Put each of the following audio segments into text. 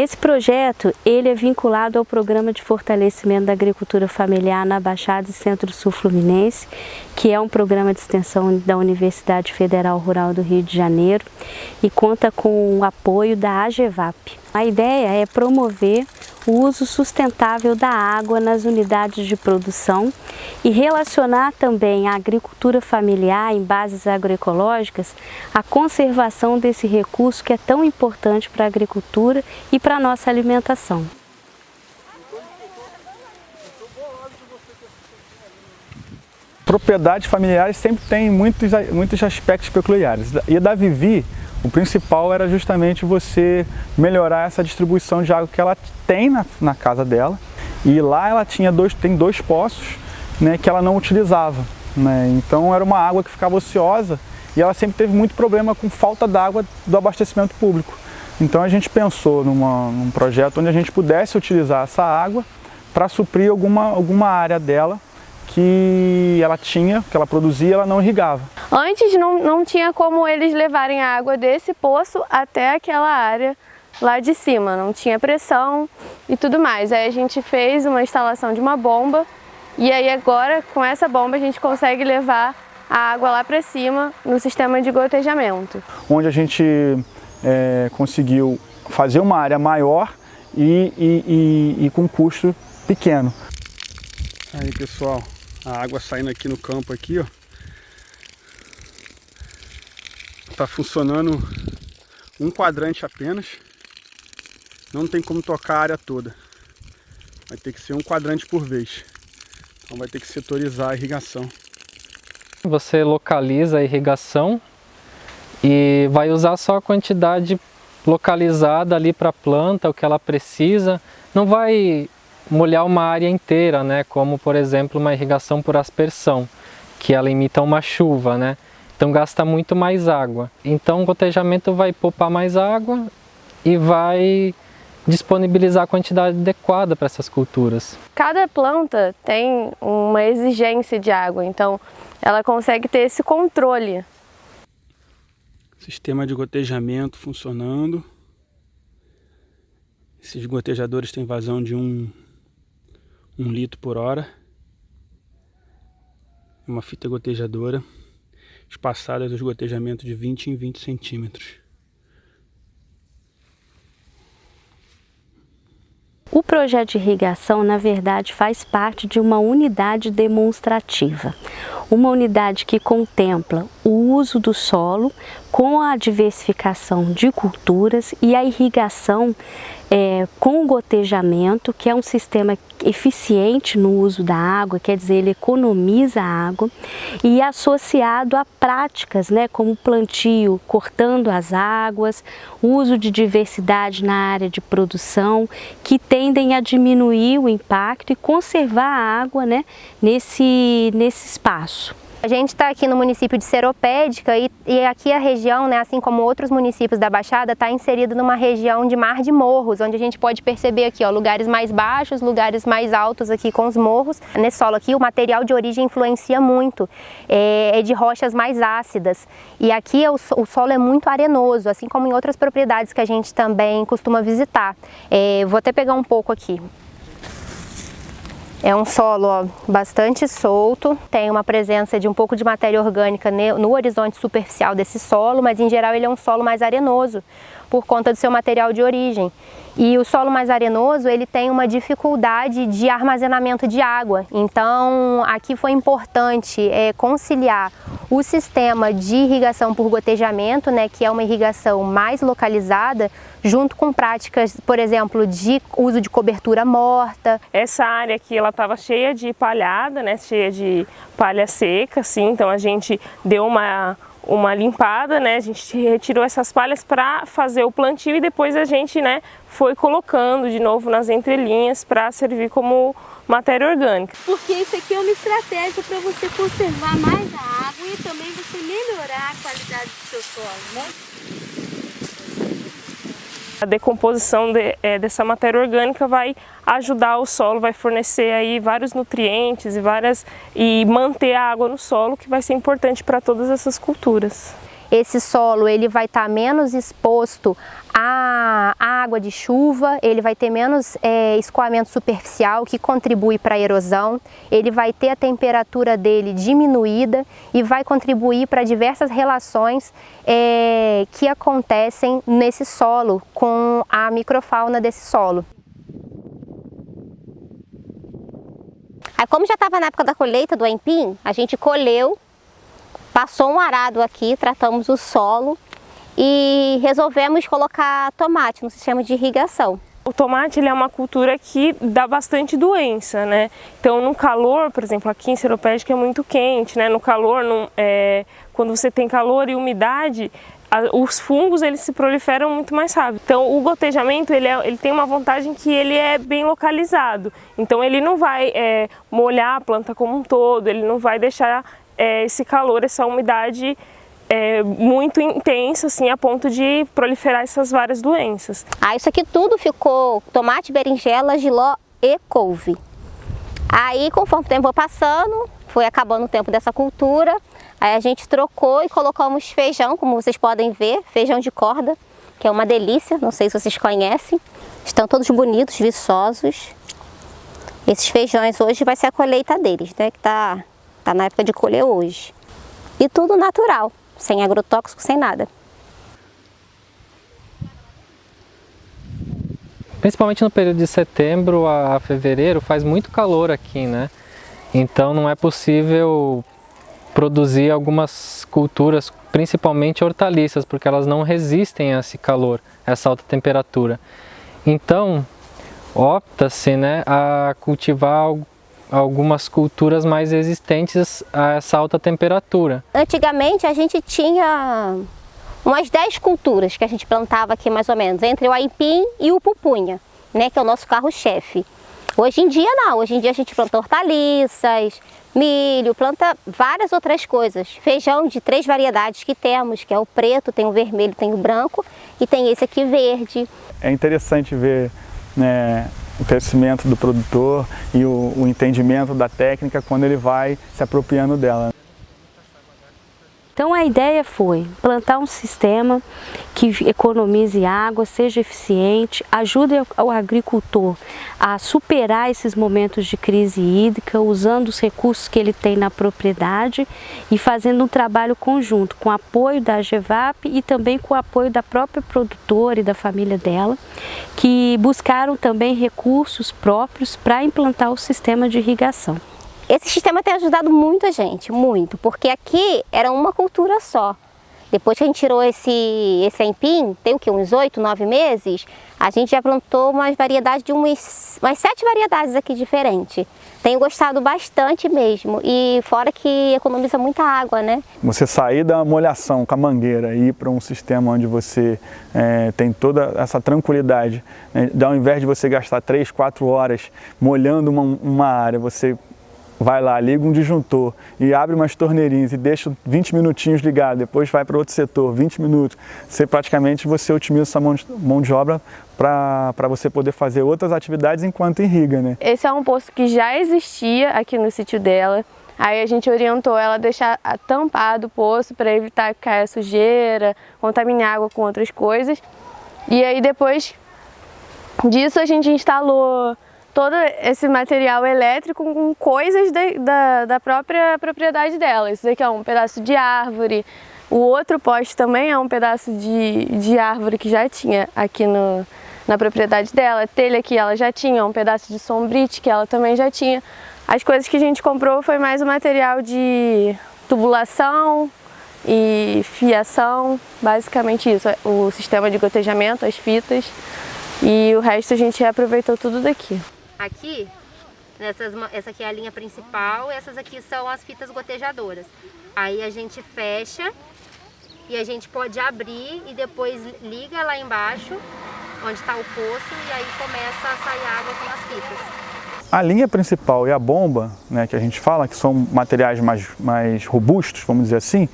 Esse projeto ele é vinculado ao Programa de Fortalecimento da Agricultura Familiar na Baixada e Centro-Sul Fluminense, que é um programa de extensão da Universidade Federal Rural do Rio de Janeiro e conta com o apoio da AGEVAP. A ideia é promover o uso sustentável da água nas unidades de produção e relacionar também a agricultura familiar em bases agroecológicas à conservação desse recurso que é tão importante para a agricultura e para a nossa alimentação. Propriedades familiares sempre têm muitos aspectos peculiares. E da Vivi, o principal era justamente você melhorar essa distribuição de água que ela tem na casa dela. E lá ela tem dois poços, né, que ela não utilizava, né? Então era uma água que ficava ociosa e ela sempre teve muito problema com falta d'água do abastecimento público. Então a gente pensou num projeto onde a gente pudesse utilizar essa água para suprir alguma área dela que ela tinha, que ela produzia, ela não irrigava. Antes não tinha como eles levarem a água desse poço até aquela área lá de cima, não tinha pressão e tudo mais. Aí a gente fez uma instalação de uma bomba e aí agora com essa bomba a gente consegue levar a água lá para cima no sistema de gotejamento. Onde a gente conseguiu fazer uma área maior e com custo pequeno. Aí pessoal, a água saindo aqui no campo aqui, ó. Tá funcionando um quadrante apenas. Não tem como tocar a área toda. Vai ter que ser um quadrante por vez. Então vai ter que setorizar a irrigação. Você localiza a irrigação e vai usar só a quantidade localizada ali para a planta, o que ela precisa. Não vai molhar uma área inteira, né? Como por exemplo uma irrigação por aspersão, que ela imita uma chuva, né? Então gasta muito mais água. Então o gotejamento vai poupar mais água e vai disponibilizar a quantidade adequada para essas culturas. Cada planta tem uma exigência de água, então ela consegue ter esse controle. Sistema de gotejamento funcionando. Esses gotejadores têm vazão de 1 litro por hora. Uma fita gotejadora espaçada dos gotejamentos de 20 em 20 centímetros. O projeto de irrigação, na verdade, faz parte de uma unidade demonstrativa. Uma unidade que contempla o uso do solo com a diversificação de culturas e a irrigação com o gotejamento, que é um sistema eficiente no uso da água, quer dizer, ele economiza a água, e associado a práticas, né, como plantio cortando as águas, uso de diversidade na área de produção, que tendem a diminuir o impacto e conservar a água, né, nesse espaço. A gente está aqui no município de Seropédica e aqui a região, né, assim como outros municípios da Baixada, está inserida numa região de mar de morros, onde a gente pode perceber aqui, ó, lugares mais baixos, lugares mais altos aqui com os morros. Nesse solo aqui o material de origem influencia muito, é de rochas mais ácidas e aqui o solo é muito arenoso, assim como em outras propriedades que a gente também costuma visitar. Vou até pegar um pouco aqui. É um solo, ó, bastante solto, tem uma presença de um pouco de matéria orgânica no horizonte superficial desse solo, mas em geral ele é um solo mais arenoso, por conta do seu material de origem. E o solo mais arenoso, ele tem uma dificuldade de armazenamento de água, então aqui foi importante conciliar o sistema de irrigação por gotejamento, né, que é uma irrigação mais localizada, junto com práticas, por exemplo, de uso de cobertura morta. Essa área aqui ela estava cheia de palhada, né, cheia de palha seca, assim, então a gente deu uma limpada, né, a gente retirou essas palhas para fazer o plantio e depois a gente, né, foi colocando de novo nas entrelinhas para servir como matéria orgânica. Porque isso aqui é uma estratégia para você conservar mais a água e também você melhorar a qualidade do seu solo, né? A decomposição dessa matéria orgânica vai ajudar o solo, vai fornecer aí vários nutrientes e manter a água no solo, que vai ser importante para todas essas culturas. esse solo ele vai estar menos exposto à água de chuva, ele vai ter menos escoamento superficial, que contribui para a erosão, ele vai ter a temperatura dele diminuída e vai contribuir para diversas relações que acontecem nesse solo com a microfauna desse solo. Aí, como já estava na época da colheita do aipim, a gente colheu, passou um arado aqui, tratamos o solo e resolvemos colocar tomate no sistema de irrigação. O tomate ele é uma cultura que dá bastante doença, né? Então no calor, por exemplo, aqui em Seropédica é muito quente, né? No calor, quando você tem calor e umidade, os fungos eles se proliferam muito mais rápido. Então o gotejamento ele tem uma vantagem que ele é bem localizado. Então ele não vai molhar a planta como um todo, ele não vai deixar esse calor, essa umidade muito intensa, assim, a ponto de proliferar essas várias doenças. Isso aqui tudo ficou tomate, berinjela, jiló e couve. Aí, conforme o tempo foi passando, foi acabando o tempo dessa cultura, aí a gente trocou e colocamos feijão, como vocês podem ver, feijão de corda, que é uma delícia, não sei se vocês conhecem. Estão todos bonitos, viçosos. Esses feijões hoje vai ser a colheita deles, né, que tá na época de colher hoje. E tudo natural, sem agrotóxico, sem nada. Principalmente no período de setembro a fevereiro faz muito calor aqui, né? Então não é possível produzir algumas culturas, principalmente hortaliças, porque elas não resistem a esse calor, a essa alta temperatura. Então opta-se, né, a cultivar algumas culturas mais resistentes a essa alta temperatura. Antigamente a gente tinha umas 10 culturas que a gente plantava aqui mais ou menos, entre o aipim e o pupunha, né, que é o nosso carro-chefe. Hoje em dia não, hoje em dia a gente planta hortaliças, milho, planta várias outras coisas. Feijão de 3 variedades que temos, que é o preto, tem o vermelho, tem o branco e tem esse aqui verde. É interessante ver, né, o crescimento do produtor e o entendimento da técnica quando ele vai se apropriando dela. Então a ideia foi plantar um sistema que economize água, seja eficiente, ajude o agricultor a superar esses momentos de crise hídrica, usando os recursos que ele tem na propriedade e fazendo um trabalho conjunto com o apoio da AGEVAP e também com o apoio da própria produtora e da família dela, que buscaram também recursos próprios para implantar o sistema de irrigação. Esse sistema tem ajudado muito a gente, muito, porque aqui era uma cultura só. Depois que a gente tirou esse aipim, tem o que, uns 8, 9 meses, a gente já plantou umas variedades de umas 7 variedades aqui diferentes. Tenho gostado bastante mesmo, e fora que economiza muita água, né? Você sair da molhação com a mangueira e ir para um sistema onde você tem toda essa tranquilidade, né? Ao invés de você gastar 3, 4 horas molhando uma área, você vai lá, liga um disjuntor e abre umas torneirinhas e deixa 20 minutinhos ligado, depois vai para outro setor, 20 minutos. Você otimiza essa mão de obra para você poder fazer outras atividades enquanto irriga, né? Esse é um poço que já existia aqui no sítio dela. Aí a gente orientou ela a deixar tampado o poço para evitar que caia sujeira, contaminar a água com outras coisas. E aí depois disso a gente instalou todo esse material elétrico com coisas da própria propriedade dela. Isso daqui é um pedaço de árvore, o outro poste também é um pedaço de árvore que já tinha aqui na propriedade dela. A telha que ela já tinha, um pedaço de sombrite que ela também já tinha. As coisas que a gente comprou foi mais o material de tubulação e fiação, basicamente isso, o sistema de gotejamento, as fitas, e o resto a gente reaproveitou tudo daqui. Aqui, essa aqui é a linha principal, essas aqui são as fitas gotejadoras. Aí a gente fecha e a gente pode abrir e depois liga lá embaixo, onde está o poço, e aí começa a sair água com as fitas. A linha principal e a bomba, né, que a gente fala, que são materiais mais robustos, vamos dizer assim,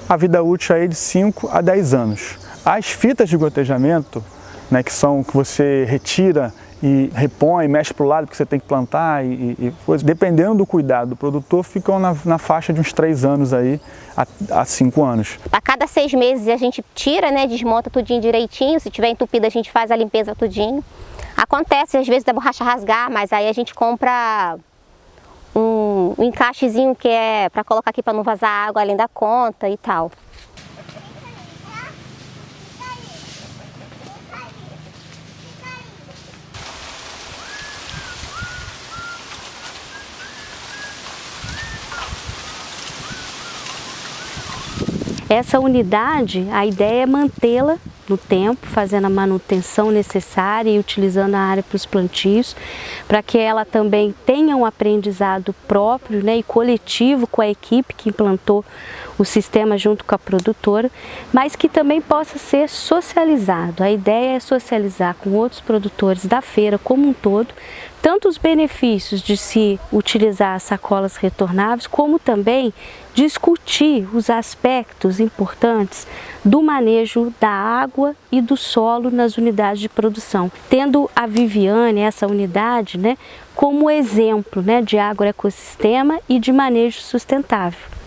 a vida útil é de 5 a 10 anos. As fitas de gotejamento, né, que você retira e repõe, mexe para o lado porque você tem que plantar e coisa. Dependendo do cuidado do produtor, ficam na faixa de uns 3 anos aí a 5 anos. A cada 6 meses a gente tira, né, desmonta tudinho direitinho, se tiver entupido a gente faz a limpeza tudinho. Acontece às vezes da borracha rasgar, mas aí a gente compra um encaixezinho que é para colocar aqui para não vazar água além da conta e tal. Essa unidade, a ideia é mantê-la no tempo, fazendo a manutenção necessária e utilizando a área para os plantios, para que ela também tenha um aprendizado próprio, né, e coletivo com a equipe que implantou o sistema junto com a produtora, mas que também possa ser socializado. A ideia é socializar com outros produtores da feira como um todo, tanto os benefícios de se utilizar sacolas retornáveis, como também discutir os aspectos importantes do manejo da água e do solo nas unidades de produção, tendo a Viviane, essa unidade, né, como exemplo, né, de agroecossistema e de manejo sustentável.